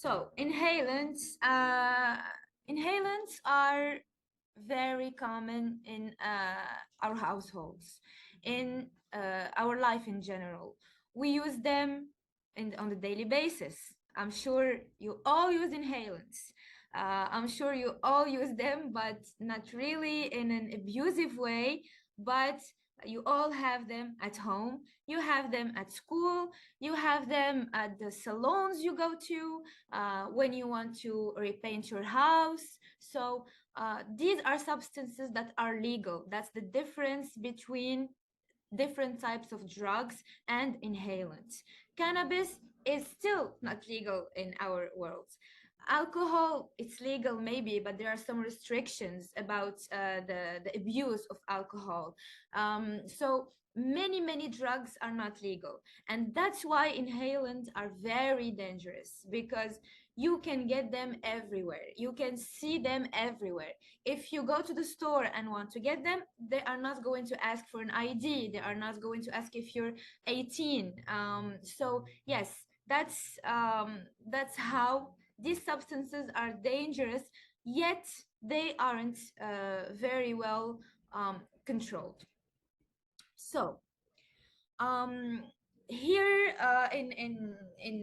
So inhalants are very common in our households, in our life in general. We use them on the daily basis. I'm sure you all use inhalants. I'm sure you all use them, but not really in an abusive way. But you all have them at home. You have them at school. You have them at the salons you go to when you want to repaint your house. So these are substances that are legal. That's the difference between different types of drugs and inhalants. Cannabis is still not legal in our world. Alcohol, it's legal maybe, but there are some restrictions about the abuse of alcohol. So many drugs are not legal, and that's why inhalants are very dangerous, because you can get them everywhere, you can see them everywhere. If you go to the store and want to get them, they are not going to ask for an ID, they are not going to ask if you're 18. So yes, that's how these substances are dangerous, yet they aren't very well controlled. So um, here in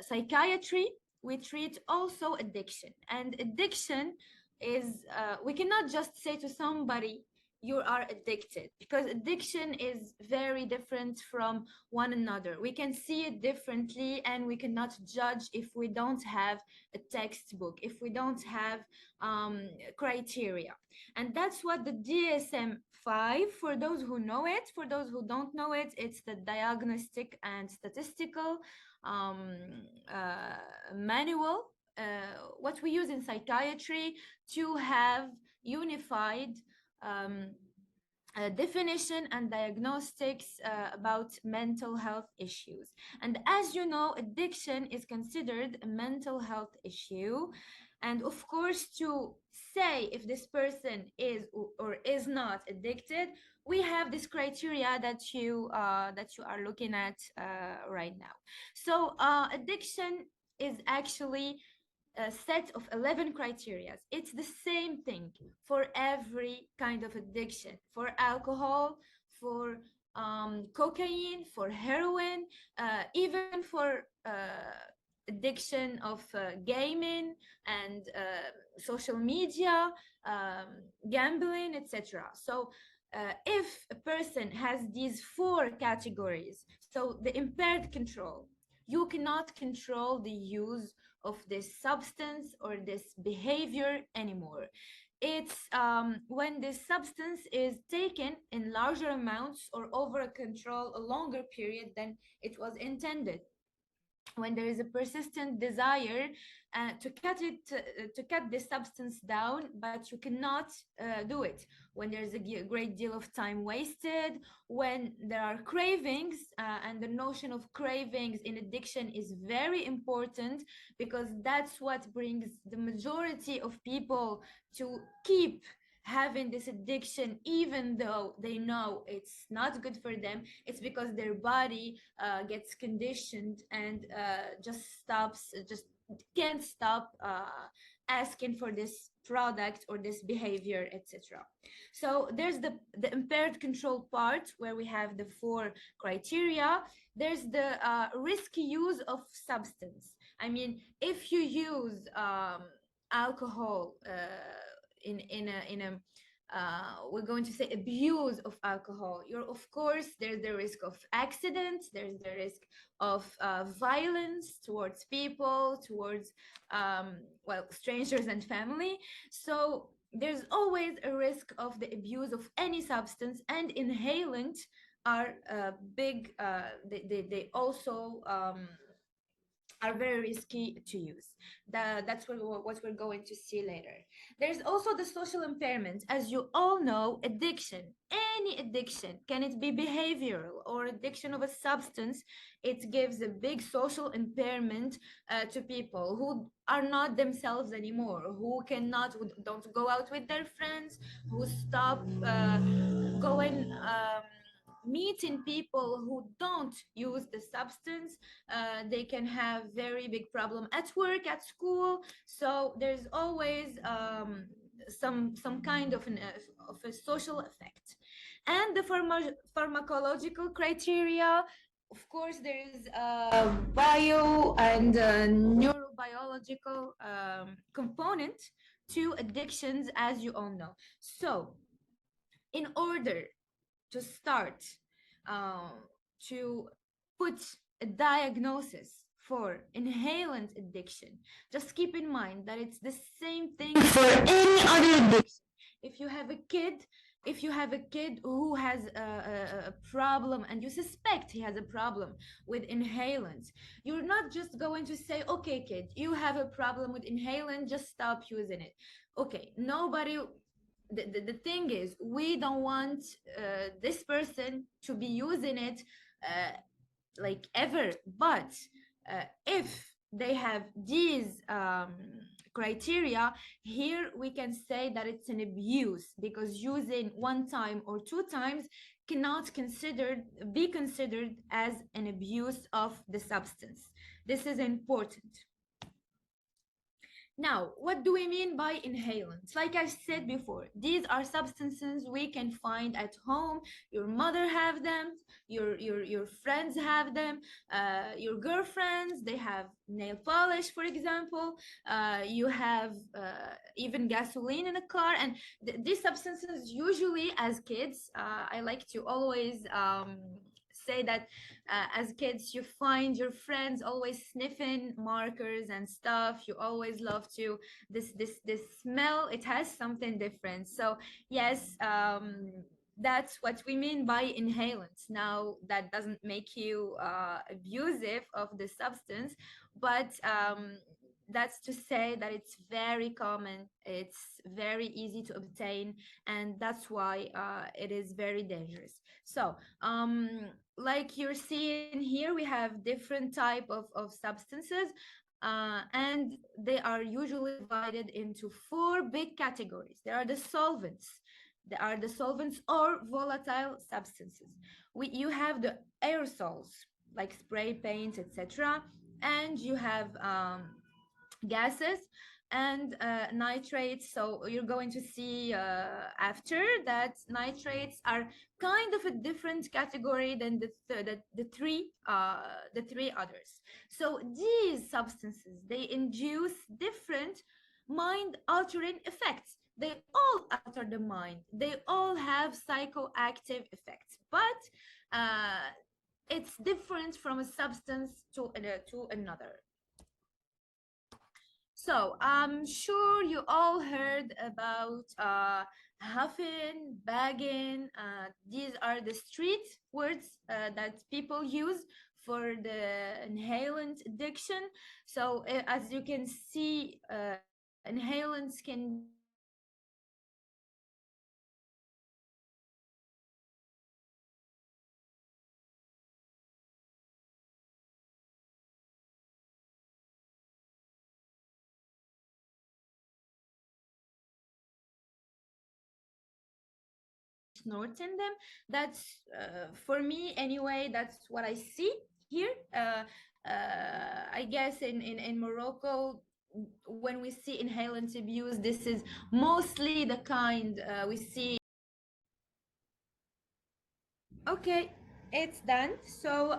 psychiatry, we treat also addiction, and addiction is we cannot just say to somebody you are addicted, because addiction is very different from one another. We can see it differently, and we cannot judge if we don't have a textbook, if we don't have criteria. And that's what the DSM-5, for those who know it, for those who don't know it, it's the Diagnostic and Statistical um, Manual, what we use in psychiatry to have unified um, definition and diagnostics about mental health issues. And as you know, addiction is considered a mental health issue. And of course, to say if this person is or is not addicted, we have this criteria that you are looking at right now. So addiction is actually a set of 11 criteria. It's the same thing for every kind of addiction, for alcohol, for cocaine, for heroin, even for addiction of gaming and social media, gambling, etc. So if a person has these four categories, so the impaired control, you cannot control the use of this substance or this behavior anymore. It's when this substance is taken in larger amounts or over control a longer period than it was intended, when there is a persistent desire to cut this substance down, but you cannot do it, when there's a great deal of time wasted, when there are cravings, and the notion of cravings in addiction is very important, because that's what brings the majority of people to keep having this addiction even though they know it's not good for them. It's because their body gets conditioned and just can't stop asking for this product or this behavior, etc. So there's the impaired control part, where we have the four criteria. There's the risky use of substance. I mean, if you use alcohol in a we're going to say abuse of alcohol, you're, of course, there's the risk of accidents, there's the risk of violence towards people, towards strangers and family. So there's always a risk of the abuse of any substance, and inhalant are big they also are very risky to use. That's what we're going to see later. There's also the social impairment. As you all know, addiction, any addiction, can it be behavioral or addiction of a substance, it gives a big social impairment to people who are not themselves anymore, who don't go out with their friends, who stop going meeting people who don't use the substance, they can have very big problem at work, at school. So there's always some kind of a social effect. And the pharmacological criteria, of course, there is bio and neurobiological component to addictions, as you all know. So in order to start uh, to put a diagnosis for inhalant addiction, just keep in mind that it's the same thing for any other addiction. If you have a kid, if you have a kid who has a problem and you suspect he has a problem with inhalant, you're not just going to say, okay, kid, you have a problem with inhalant, just stop using it. Okay, nobody, the thing is, we don't want this person to be using it like ever. But if they have these criteria, here we can say that it's an abuse, because using one time or two times cannot be considered as an abuse of the substance. This is important. Now, what do we mean by inhalants? Like I said before, these are substances we can find at home. Your mother have them, your friends have them, your girlfriends, they have nail polish, for example. You have even gasoline in a car. And these substances, usually as kids, I like to always say that as kids you find your friends always sniffing markers and stuff. You always love to this smell, it has something different. So yes, that's what we mean by inhalants. Now, that doesn't make you abusive of the substance, but that's to say that it's very common, it's very easy to obtain, and that's why it is very dangerous. So like you're seeing here, we have different type of substances, and they are usually divided into four big categories. There are the solvents or volatile substances. You have the aerosols like spray paint, etc., and you have gases and nitrates. So you're going to see after that nitrates are kind of a different category than the three others. So these substances, they induce different mind altering effects. They all alter the mind, they all have psychoactive effects, but it's different from a substance to another. So I'm sure you all heard about huffing, bagging. These are the street words that people use for the inhalant addiction. So as you can see, inhalants can be snorting them. That's for me anyway, that's what I see here. I guess in Morocco, when we see inhalant abuse, this is mostly the kind we see. Okay, it's done. So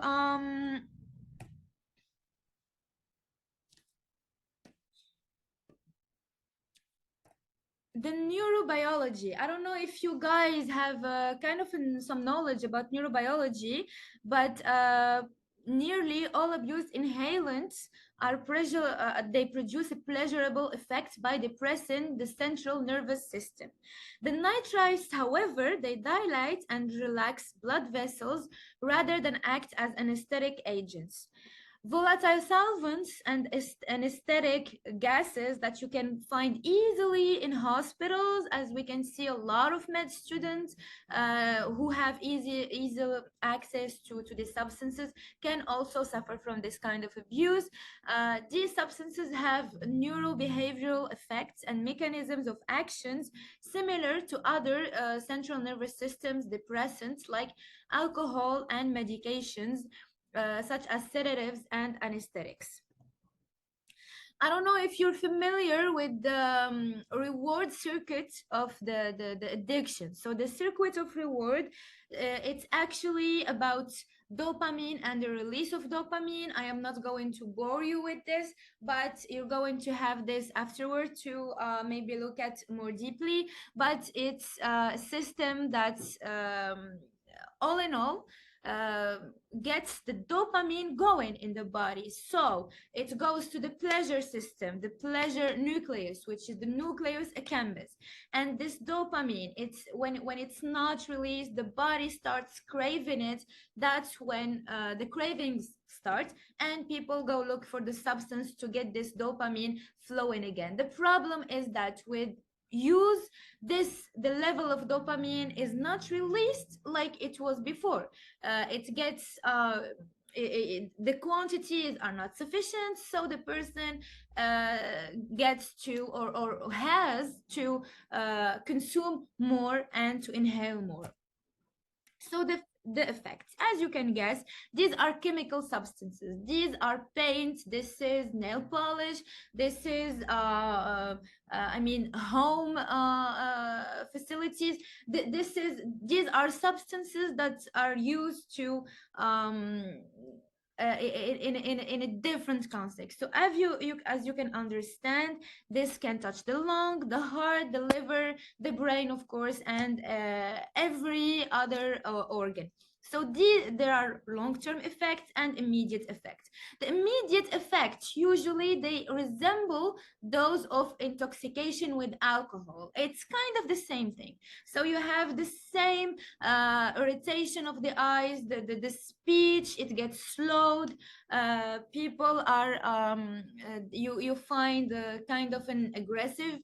the neurobiology, I don't know if you guys have kind of some knowledge about neurobiology, but nearly all abused inhalants are they produce a pleasurable effect by depressing the central nervous system. The nitrites, however, they dilate and relax blood vessels rather than act as anesthetic agents. Volatile solvents and anesthetic gases that you can find easily in hospitals, as we can see a lot of med students who have easy access to these substances can also suffer from this kind of abuse. These substances have neurobehavioral effects and mechanisms of actions similar to other central nervous systems depressants like alcohol and medications such as sedatives and anesthetics. I don't know if you're familiar with the reward circuit of the addiction. So the circuit of reward, it's actually about dopamine and the release of dopamine. I am not going to bore you with this, but you're going to have this afterward to maybe look at more deeply. But it's a system that's all in all uh, gets the dopamine going in the body. So it goes to the pleasure system, the pleasure nucleus, which is the nucleus accumbens. And this dopamine, it's when it's not released, the body starts craving it. That's when the cravings start, and people go look for the substance to get this dopamine flowing again. The problem is that with use, the level of dopamine is not released like it was before. It gets the quantities are not sufficient, so the person gets to or has to consume more and to inhale more. So the effects, as you can guess, these are chemical substances. These are paint, this is nail polish, this is I mean home facilities. These are substances that are used to in a different context. So as you can understand, this can touch the lung, the heart, the liver, the brain, of course, and every other organ. So there are long-term effects and immediate effects. The immediate effects, usually they resemble those of intoxication with alcohol. It's kind of the same thing. So you have the same irritation of the eyes, the speech, it gets slowed. People are, you find kind of an aggressive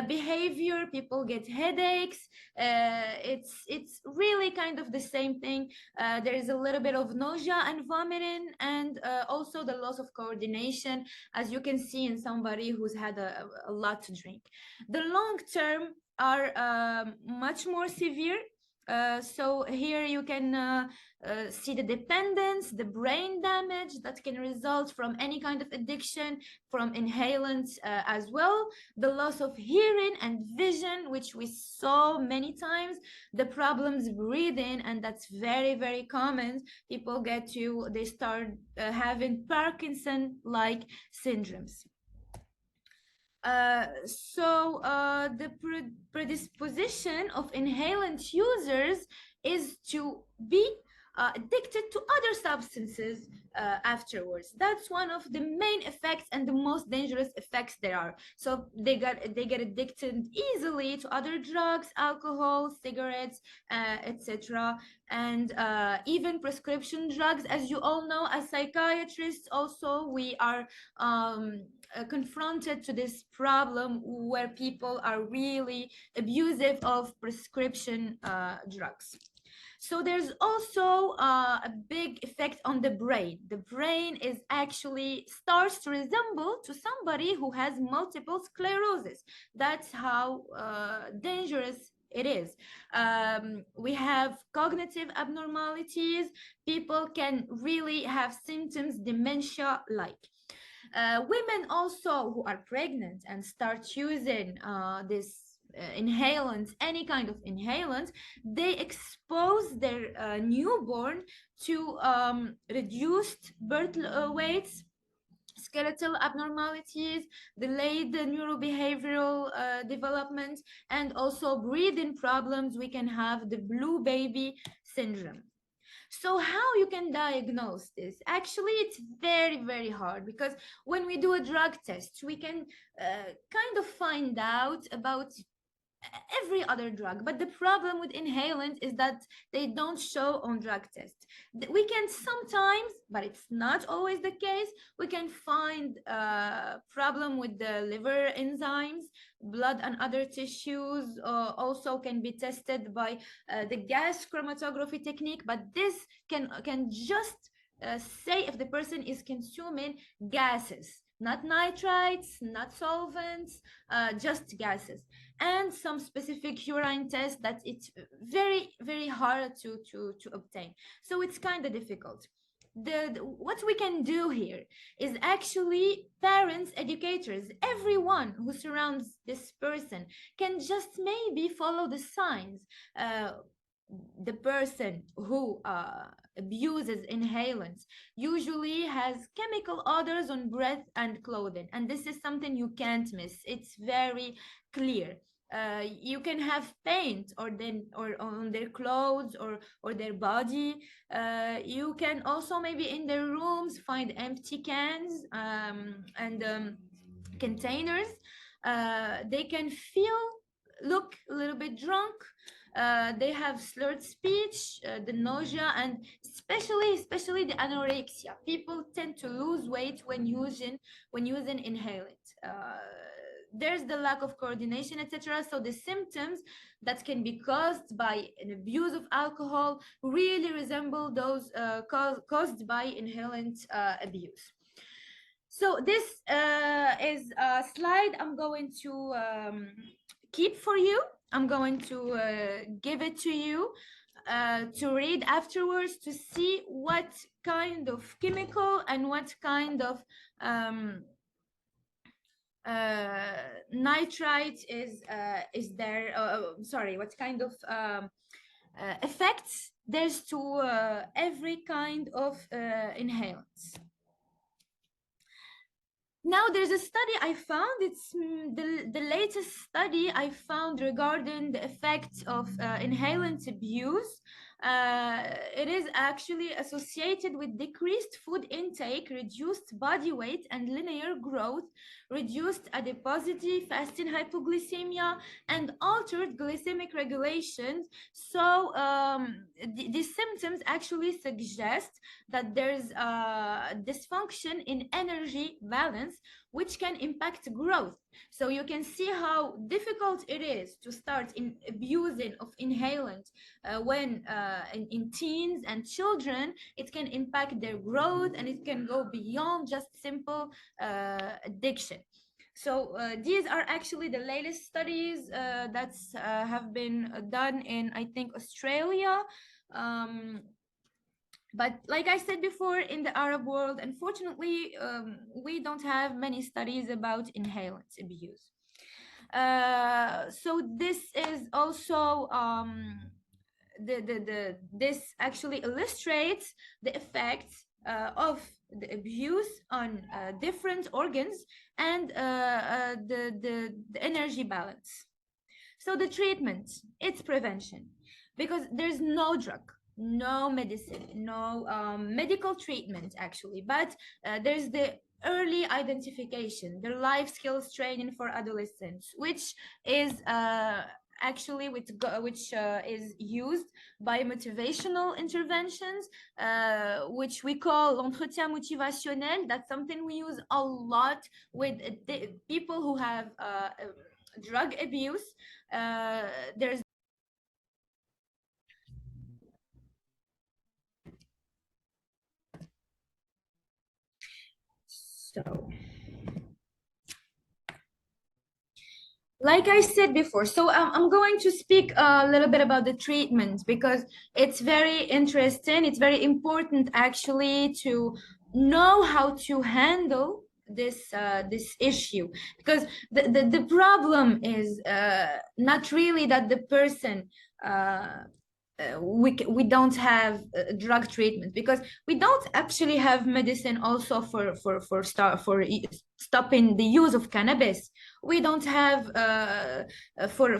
behavior. People get headaches. It's really kind of the same thing. There is a little bit of nausea and vomiting, and also the loss of coordination, as you can see in somebody who's had a lot to drink. The long term are much more severe. So here you can see the dependence, the brain damage that can result from any kind of addiction, from inhalants as well, the loss of hearing and vision, which we saw many times, the problems breathing, and that's very, very common. People they start having Parkinson-like syndromes. The predisposition of inhalant users is to be addicted to other substances afterwards. That's one of the main effects and the most dangerous effects there are. So they get addicted easily to other drugs, alcohol, cigarettes, etc., and even prescription drugs. As you all know, as psychiatrists, also we are confronted to this problem where people are really abusive of prescription drugs. So there's also a big effect on the brain. The brain is actually starts to resemble to somebody who has multiple sclerosis. That's how dangerous it is. We have cognitive abnormalities. People can really have symptoms dementia-like. Women also who are pregnant and start using this inhalants, any kind of inhalant, they expose their newborn to reduced birth weights, skeletal abnormalities, delayed neurobehavioral development, and also breathing problems. We can have the blue baby syndrome. So how you can diagnose this? Actually, it's very, very hard, because when we do a drug test, we can kind of find out about every other drug. But the problem with inhalant is that they don't show on drug tests. We can sometimes, but it's not always the case, we can find a problem with the liver enzymes. Blood and other tissues also can be tested by the gas chromatography technique, but this can just say if the person is consuming gases, not nitrites, not solvents, just gases. And some specific urine tests that it's very hard to obtain. So it's kind of difficult. What we can do here is actually parents, educators, everyone who surrounds this person can just maybe follow the signs. The person who abuses inhalants usually has chemical odors on breath and clothing, and this is something you can't miss. It's very clear. You can have paint or on their clothes or their body. You can also maybe in their rooms find empty cans and containers. They can look a little bit drunk. They have slurred speech, the nausea, and especially the anorexia. People tend to lose weight when using inhalant. There's the lack of coordination, etc. So the symptoms that can be caused by an abuse of alcohol really resemble those caused by inhalant abuse. So this is a slide I'm going to keep for you. I'm going to give it to you to read afterwards to see what kind of chemical and what kind of nitrite is there. Sorry, what kind of effects there's to every kind of inhalants. Now, there's a study I found. It's the latest study I found regarding the effects of inhalant abuse. It is actually associated with decreased food intake, reduced body weight and linear growth, reduced adiposity, fasting hypoglycemia, and altered glycemic regulations. So these symptoms actually suggest that there's dysfunction in energy balance, which can impact growth. So you can see how difficult it is to start in abusing of inhalant when in teens and children. It can impact their growth, and it can go beyond just simple addiction. So these are actually the latest studies that have been done in, I think, Australia. But like I said before, in the Arab world, unfortunately, we don't have many studies about inhalant abuse. So this is also this actually illustrates the effects of the abuse on different organs and the energy balance. So the treatment, it's prevention, because there's no drug, no medicine, no medical treatment actually, but there's the early identification, the life skills training for adolescents, which is actually which is used by motivational interventions, which we call l'entretien motivationnel. That's something we use a lot with people who have drug abuse. There's so, like I said before, so I'm going to speak a little bit about the treatment, because it's very interesting. It's very important actually to know how to handle this issue, because the problem is not really that the person we don't have drug treatment, because we don't actually have medicine also for stopping the use of cannabis. We don't have for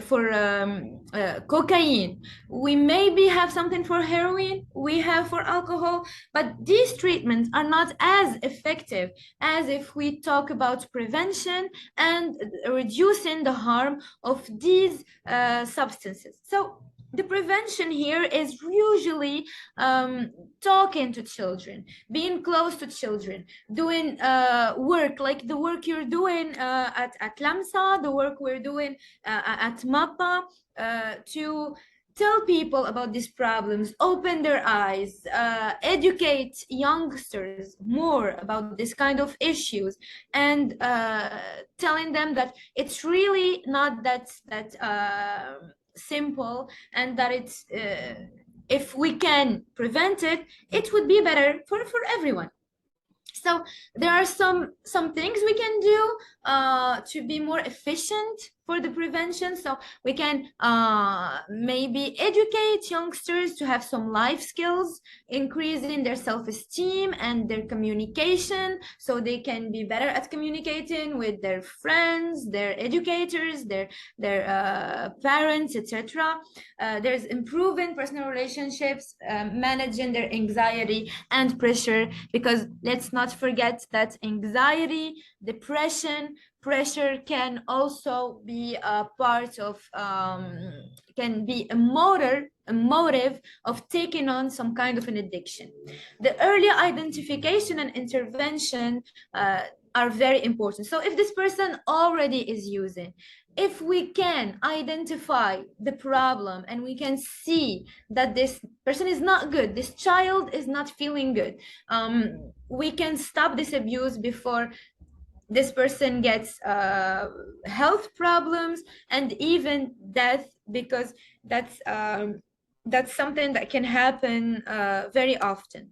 cocaine. We maybe have something for heroin, we have for alcohol, but these treatments are not as effective as if we talk about prevention and reducing the harm of these substances. So the prevention here is usually talking to children, being close to children, doing work like the work you're doing at LAMSA, the work we're doing at MAPA, to tell people about these problems, open their eyes, educate youngsters more about this kind of issues, and telling them that it's really not that simple, and that it's if we can prevent it, it would be better for everyone. So there are some things we can do to be more efficient for the prevention. So we can maybe educate youngsters to have some life skills, increasing their self-esteem and their communication, so they can be better at communicating with their friends, their educators, their parents, etc. There's improving personal relationships, managing their anxiety and pressure, because let's not forget that anxiety, depression, pressure can also be a part of can be a motive of taking on some kind of an addiction. The early identification and intervention are very important. So if this person already is using, if we can identify the problem and we can see that this person is not good, this child is not feeling good, we can stop this abuse before this person gets health problems and even death, because that's something that can happen very often.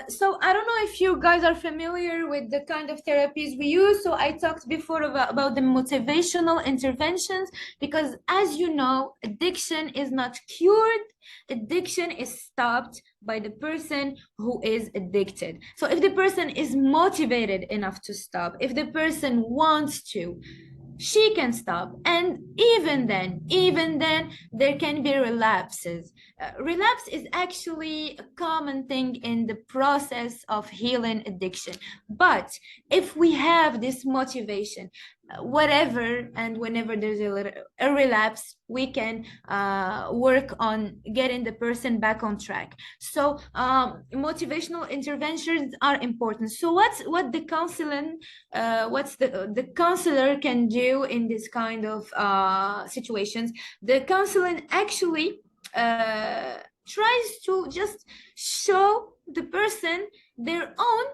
So I don't know if you guys are familiar with the kind of therapies we use. So I talked before about the motivational interventions, because as you know, addiction is not cured. Addiction is stopped by the person who is addicted. So if the person is motivated enough to stop, if the person wants to, she can stop. And even then there can be relapses. Relapse is actually a common thing in the process of healing addiction. But if we have this motivation, whatever and whenever there's a relapse, we can work on getting the person back on track. So motivational interventions are important. So what the counseling what's the counselor can do in this kind of situations? The counseling actually tries to just show the person their own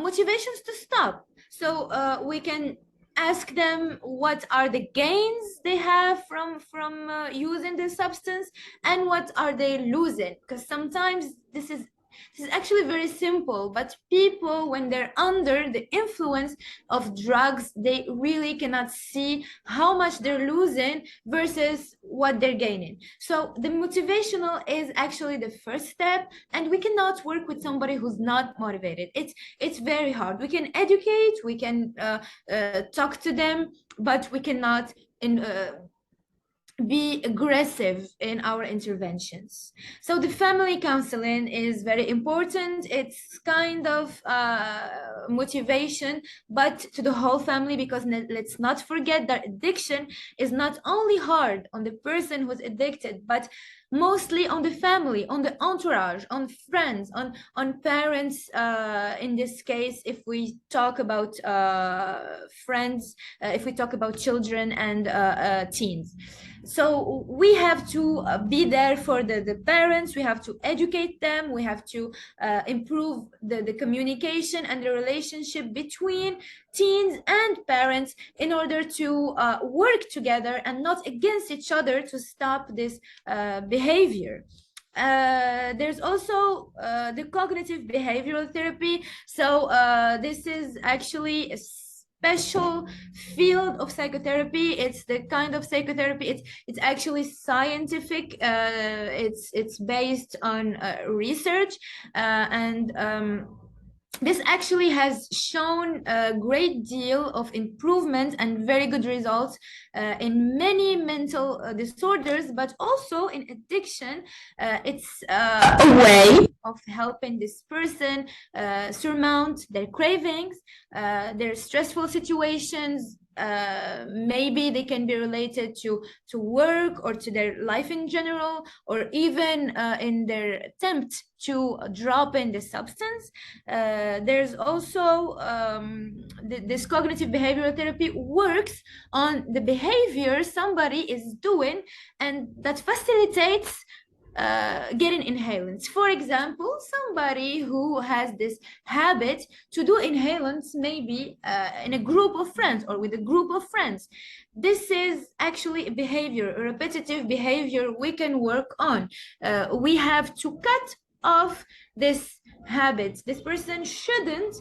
motivations to stop. So we can ask them what are the gains they have from using this substance, and what are they losing, because sometimes this is actually very simple, but people, when they're under the influence of drugs, they really cannot see how much they're losing versus what they're gaining. So the motivational is actually the first step, and we cannot work with somebody who's not motivated. It's very hard. We can educate, we can talk to them, but we cannot be aggressive in our interventions. So the family counseling is very important. It's kind of motivation, but to the whole family, because let's not forget that addiction is not only hard on the person who's addicted, but mostly on the family, on the entourage, on friends, on parents. In this case, if we talk about friends, if we talk about children and teens. So we have to be there for the parents. We have to educate them. We have to improve the communication and the relationship between teens and parents in order to work together and not against each other to stop this behavior. There's also the cognitive behavioral therapy. So this is actually special field of psychotherapy. It's the kind of psychotherapy, it's actually scientific. It's based on research, and this actually has shown a great deal of improvement and very good results in many mental disorders, but also in addiction. It's a way of helping this person surmount their cravings, their stressful situations. Maybe they can be related to work or to their life in general, or even in their attempt to drop in the substance. There's also this cognitive behavioral therapy works on the behavior somebody is doing, and that facilitates getting inhalants. For example, somebody who has this habit to do inhalants, maybe in a group of friends or with a group of friends. This is actually a behavior, a repetitive behavior we can work on. We have to cut off this habit. This person shouldn't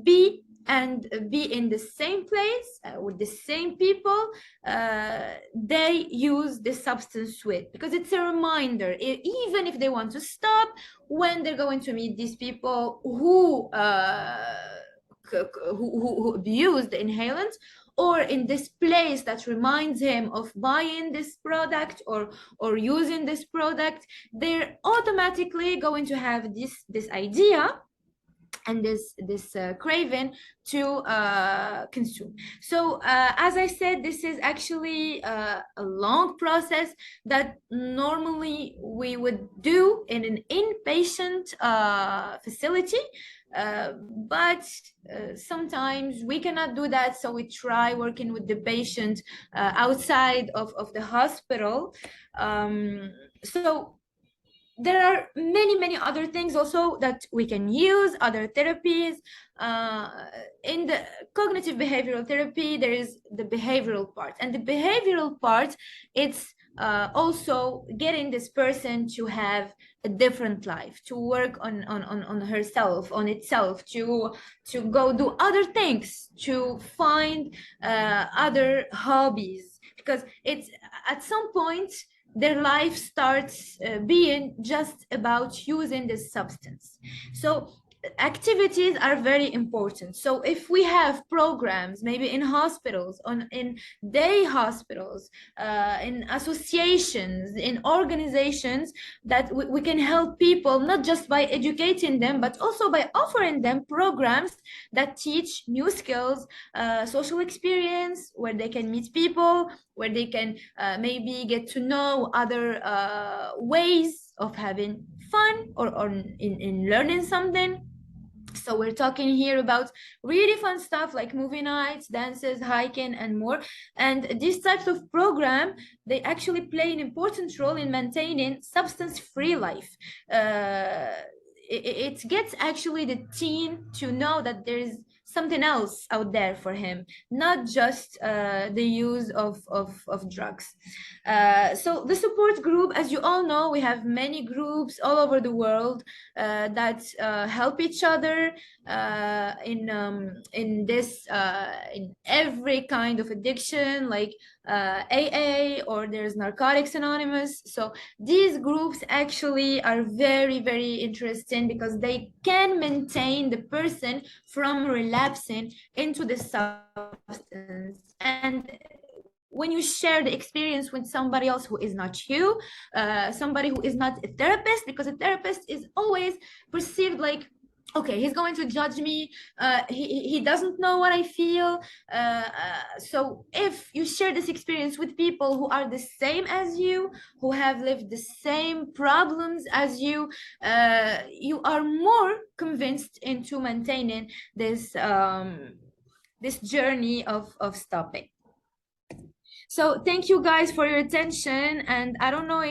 be in the same place with the same people they use the substance with, because it's a reminder, even if they want to stop, when they're going to meet these people who abuse the inhalant, or in this place that reminds him of buying this product or using this product, they're automatically going to have this idea and this craving to consume. So as I said, this is actually a long process that normally we would do in an inpatient facility, but sometimes we cannot do that, so we try working with the patient outside of the hospital. So there are many other things also that we can use, other therapies. In the cognitive behavioral therapy, there is the behavioral part, and the behavioral part, it's also getting this person to have a different life, to work on herself, on itself, to go do other things, to find other hobbies, because it's at some point their life starts being just about using this substance. So activities are very important. So if we have programs, maybe in hospitals, in day hospitals, in associations, in organizations, that we can help people, not just by educating them, but also by offering them programs that teach new skills, social experience, where they can meet people, where they can maybe get to know other ways of having fun or in learning something. So we're talking here about really fun stuff like movie nights, dances, hiking, and more. And these types of program, they actually play an important role in maintaining substance-free life. It gets actually the teen to know that there is something else out there for him, not just the use of drugs. So the support group, as you all know, we have many groups all over the world that help each other in this in every kind of addiction, like AA, or there's Narcotics Anonymous. So these groups actually are very interesting, because they can maintain the person from relapsing into the substance. And when you share the experience with somebody else who is not you, somebody who is not a therapist, because a therapist is always perceived like, okay, he's going to judge me, he doesn't know what I feel. So if you share this experience with people who are the same as you, who have lived the same problems as you, you are more convinced into maintaining this this journey of stopping. So thank you guys for your attention, and I don't know if